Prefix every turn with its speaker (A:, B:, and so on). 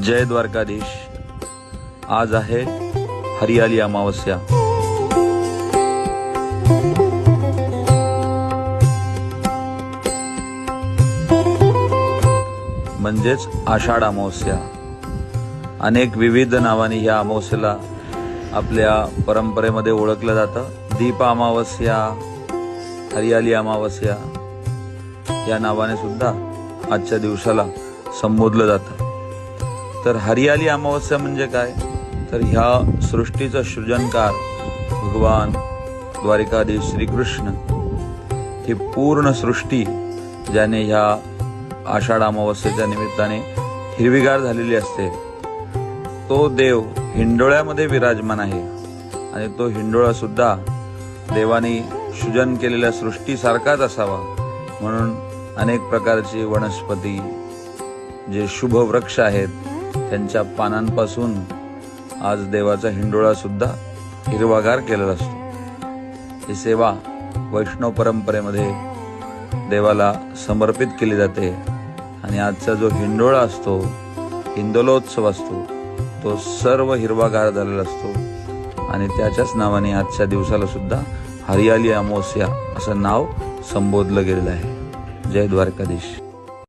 A: जय द्वारकाधीश। आज आहे हरियाली अमावस्या। म्हणजेच आषाढ अमावस्या। अनेक विविध नावांनी ह्या अमावस्येला आपल्या परंपरेमध्ये ओळखलं जातं। दीप अमावस्या, हरियाली अमावस्या या नावाने सुद्धा आजच्या दिवसाला संबोधलं जातं। तर हरियाली अमावस्या म्हणजे काय? तर ह्या सृष्टीचा सृजनकार भगवान द्वारकाधीश श्रीकृष्ण ही पूर्ण सृष्टी ज्याने ह्या आषाढ अमावस्येच्या निमित्ताने हिरवीगार झालेली असते, तो देव हिंडोळ्यामध्ये विराजमान आहे। आणि तो हिंडोळा सुद्धा देवाने सृजन केलेल्या सृष्टीसारखाच असावा म्हणून अनेक प्रकारचे वनस्पती, जे शुभ वृक्ष आहेत त्यांच्या पानांपासून आज देवाचा हिंडोळा सुद्धा हिरवागार केलेला असतो। ही सेवा वैष्णव परंपरेमध्ये देवाला समर्पित केली जाते। आणि आजचा जो हिंडोळा असतो, हिंदोलोत्सव असतो, तो सर्व हिरवागार झालेला असतो। आणि त्याच्याच नावाने आजच्या दिवसाला सुद्धा हरियाली अमावस्या असं नाव संबोधलं गेलेलं आहे। जय द्वारकाधीश।